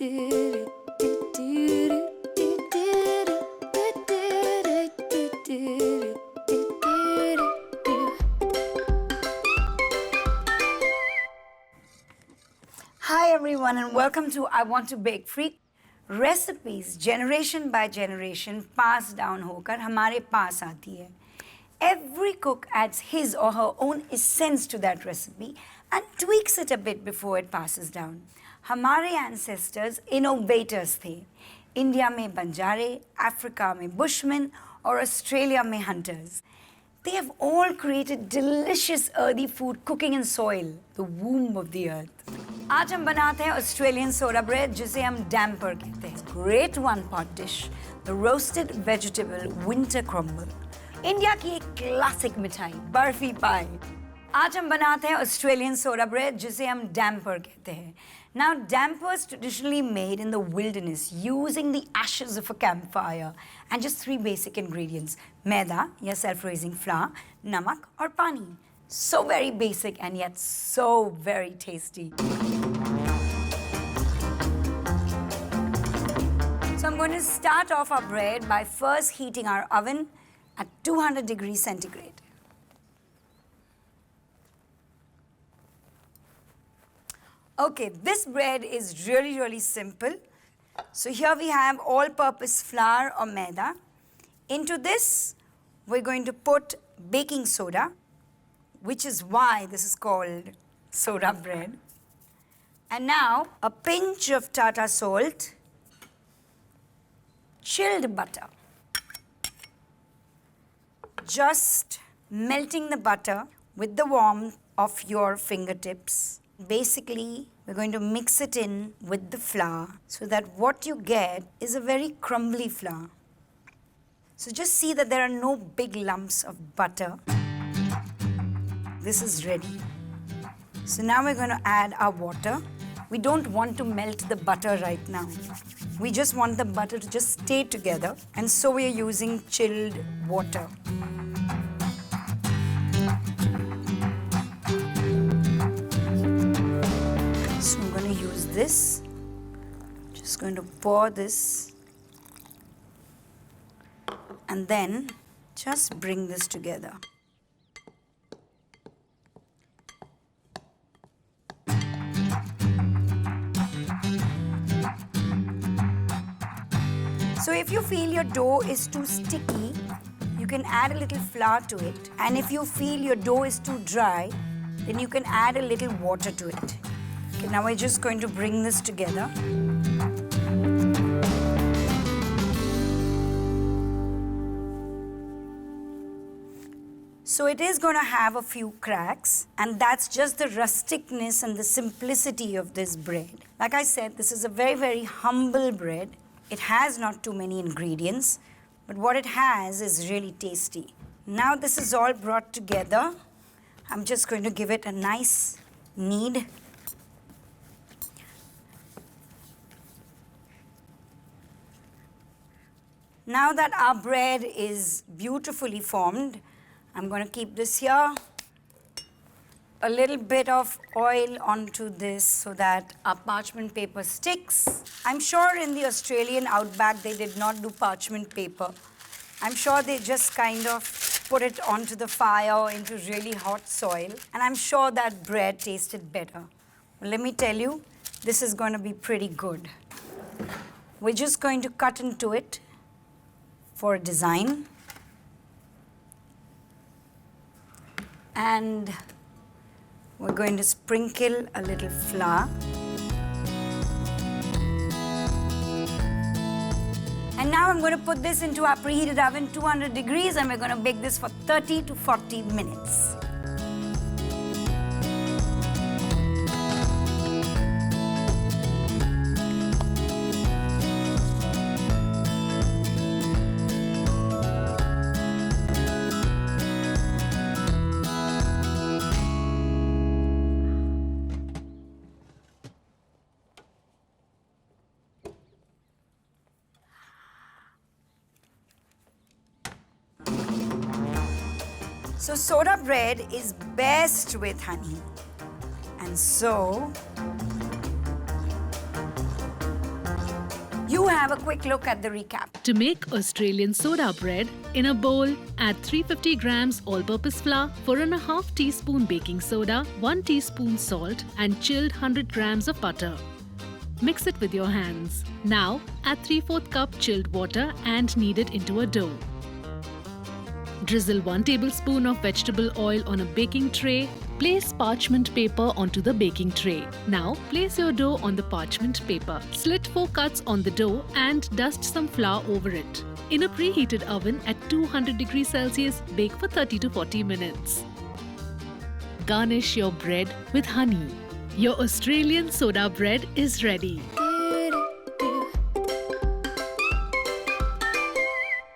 Hi everyone and welcome to I Want to Bake Free. Recipes generation by generation passed down होकर हमारे पास आती है. Every cook adds his or her own essence to that recipe and tweaks it a bit before it passes down. हमारे ancestors innovators थे. India में बंजारे, Africa में bushmen और Australia में hunters. They have all created delicious earthy food cooking in soil, the womb of the earth. आज हम बनाते हैं Australian soda bread जिसे हम damper कहते हैं. Great one pot dish, the roasted vegetable winter crumble. India की एक क्लासिक मिठाई बर्फी पाई. आज हम बनाते हैं Australian soda bread जिसे हम damper कहते हैं. Now dampers traditionally made in the wilderness using the ashes of a campfire and just 3 basic ingredients: मैदा या self-raising flour, नमक और पानी. So very basic and yet so very tasty. So I'm going to start off our bread by first heating our oven at 200 degrees centigrade. Okay, this bread is really simple. So here we have all-purpose flour or maida. Into this, we're going to put baking soda, which is why this is called soda bread. And now, a pinch of tartar salt, chilled butter. Just melting the butter with the warmth of your fingertips. Basically, we're going to mix it in with the flour so that what you get is a very crumbly flour. So just see that there are no big lumps of butter. This is ready. So now we're going to add our water. We don't want to melt the butter right now. We just want the butter to just stay together, and so we are using chilled water. So I'm going to use this. Just going to pour this and then just bring this together. So if you feel your dough is too sticky, you can add a little flour to it. And if you feel your dough is too dry, then you can add a little water to it. Okay, now we're just going to bring this together. So it is going to have a few cracks, and that's just the rusticness and the simplicity of this bread. Like I said, this is a very humble bread. It has not too many ingredients, but what it has is really tasty. Now this is all brought together. I'm just going to give it a nice knead. Now that our bread is beautifully formed, I'm going to keep this here. A little bit of oil onto this so that our parchment paper sticks. I'm sure in the Australian outback they did not do parchment paper. I'm sure they just kind of put it onto the fire into really hot soil, and I'm sure that bread tasted better. Well, let me tell you, this is going to be pretty good. We're just going to cut into it for a design. And we're going to sprinkle a little flour. And now I'm going to put this into our preheated oven, 200 degrees, and we're going to bake this for 30 to 40 minutes. So soda bread is best with honey. And so have a quick look at the recap. To make Australian soda bread, in a bowl, add 350 grams all-purpose flour, 4.5 teaspoon baking soda, 1 teaspoon salt and chilled 100 grams of butter. Mix it with your hands. Now, add 3/4 cup chilled water and knead it into a dough. Drizzle 1 tablespoon of vegetable oil on a baking tray. Place parchment paper onto the baking tray. Now, place your dough on the parchment paper. Slit 4 cuts on the dough and dust some flour over it. In a preheated oven at 200 degrees Celsius, bake for 30 to 40 minutes. Garnish your bread with honey. Your Australian soda bread is ready.